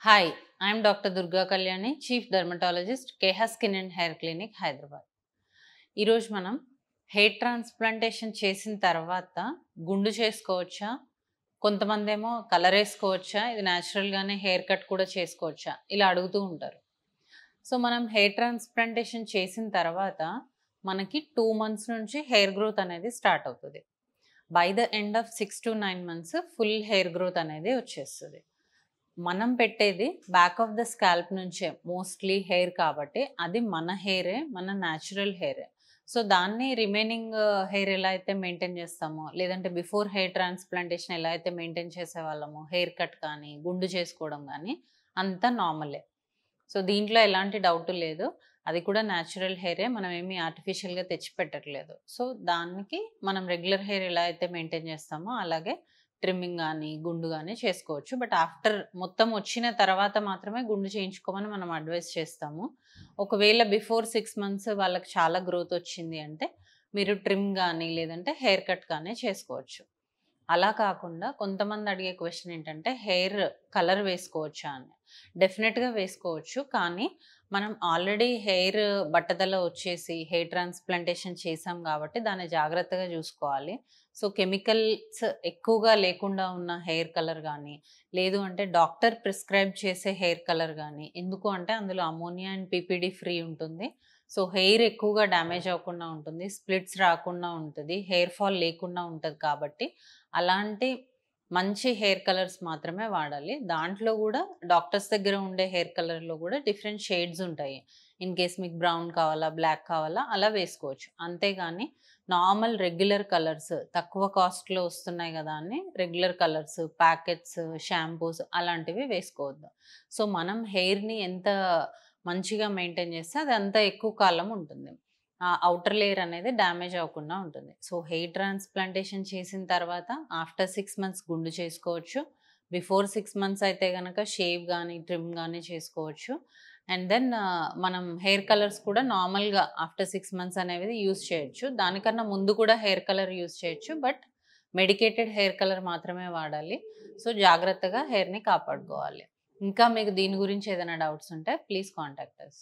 Hi, I am Dr. Durga Kalyani, Chief Dermatologist, KH Skin and Hair Clinic, Hyderabad. ఈరోజు మనం hair transplantation చేసిన తర్వాత గుండు చేసుకోవచ్చా? కొంతమందేమో కలర్ వేసుకోవచ్చా? ఇది న్యాచురల్గానే హెయిర్ కట్ కూడా చేసుకోవచ్చా? ఇలా అడుగుతూ ఉంటారు. సో మనం హెయిర్ ట్రాన్స్ప్లాంటేషన్ చేసిన తర్వాత మనకి 2 months నుంచి హెయిర్ గ్రోత్ అనేది స్టార్ట్ అవుతుంది. By the end of 6 to 9 months full hair growth అనేది వచ్చేస్తుంది. మనం పెట్టేది బ్యాక్ ఆఫ్ ద స్కాల్ప్ నుంచే మోస్ట్లీ హెయిర్ కాబట్టి అది మన హెయిరే, మన న్యాచురల్ హెయిరే. సో దాన్ని రిమైనింగ్ హెయిర్ ఎలా అయితే మెయింటైన్ చేస్తామో, లేదంటే బిఫోర్ హెయిర్ ట్రాన్స్ప్లాంటేషన్ ఎలా అయితే మెయింటైన్ చేసేవాళ్ళమో, హెయిర్ కట్ కానీ గుండు చేసుకోవడం కానీ అంతా నార్మలే. సో దీంట్లో ఎలాంటి డౌట్ లేదు. అది కూడా న్యాచురల్ హెయిరే, మనం ఏమి ఆర్టిఫిషియల్గా తెచ్చి పెట్టట్లేదు. సో దానికి మనం రెగ్యులర్ హెయిర్ ఎలా అయితే మెయింటైన్ చేస్తామో అలాగే ట్రిమ్మింగ్ కానీ గుండు కానీ చేసుకోవచ్చు. బట్ ఆఫ్టర్ మొత్తం వచ్చిన తర్వాత మాత్రమే గుండు చేయించుకోమని మనం అడ్వైస్ చేస్తాము. ఒకవేళ బిఫోర్ 6 months వాళ్ళకి చాలా గ్రోత్ వచ్చింది అంటే మీరు ట్రిమ్ కానీ లేదంటే హెయిర్ కట్ కానీ చేసుకోవచ్చు. అలా కాకుండా కొంతమంది అడిగే క్వశ్చన్ ఏంటంటే హెయిర్ కలర్ వేసుకోవచ్చా అని. డెఫినెట్గా వేసుకోవచ్చు, కానీ మనం ఆల్రెడీ హెయిర్ బట్టతల వచ్చేసి హెయిర్ ట్రాన్స్ప్లాంటేషన్ చేసాం కాబట్టి దాన్ని జాగ్రత్తగా చూసుకోవాలి. సో కెమికల్స్ ఎక్కువగా లేకుండా ఉన్న హెయిర్ కలర్ కానీ, లేదు అంటే డాక్టర్ ప్రిస్క్రైబ్ చేసే హెయిర్ కలర్ కానీ, ఎందుకు అంటే అందులో అమోనియా అండ్ పీపీడీ ఫ్రీ ఉంటుంది. సో హెయిర్ ఎక్కువగా డ్యామేజ్ అవ్వకుండా ఉంటుంది, స్ప్లిట్స్ రాకుండా ఉంటుంది, హెయిర్ ఫాల్ లేకుండా ఉంటుంది. కాబట్టి అలాంటి మంచి హెయిర్ కలర్స్ మాత్రమే వాడాలి. దాంట్లో కూడా డాక్టర్స్ దగ్గర ఉండే హెయిర్ కలర్‌లో కూడా డిఫరెంట్ షేడ్స్ ఉంటాయి. ఇన్ కేస్ మీకు బ్రౌన్ కావాలా, బ్లాక్ కావాలా అలా వేసుకోవచ్చు. అంతేగాని నార్మల్ రెగ్యులర్ కలర్స్ తక్కువ కాస్ట్‌లో వస్తున్నాయి కదా అని రెగ్యులర్ కలర్స్, ప్యాకెట్స్, షాంపూస్ అలాంటివి వేసుకోవద్దు. సో మనం హెయిర్‌ని ఎంత మంచిగా మెయింటైన్ చేస్తే అది అంత ఎక్కువ కాలం ఉంటుంది. ఆ ఔటర్ లేయర్ అనేది డ్యామేజ్ అవ్వకుండా ఉంటుంది. సో హెయిర్ ట్రాన్స్ప్లాంటేషన్ చేసిన తర్వాత ఆఫ్టర్ 6 months గుండు చేసుకోవచ్చు. బిఫోర్ 6 months అయితే గనక షేవ్ గానీ, ట్రిమ్ గానీ చేసుకోవచ్చు. అండ్ దెన్ మనం హెయిర్ కలర్స్ కూడా నార్మల్‌గా ఆఫ్టర్ 6 months అనేవి యూజ్ చేయొచ్చు. దానికన్నా ముందు కూడా హెయిర్ కలర్ యూజ్ చేయొచ్చు. బట్ మెడికేటెడ్ హెయిర్ కలర్ మాత్రమే వాడాలి. సో జాగ్రత్తగా హెయిర్‌ని కాపాడుకోవాలి. ఇంకా మీకు దీని గురించి ఏదైనా డౌట్స్ ఉంటే ప్లీజ్ కాంటాక్ట్ అస్.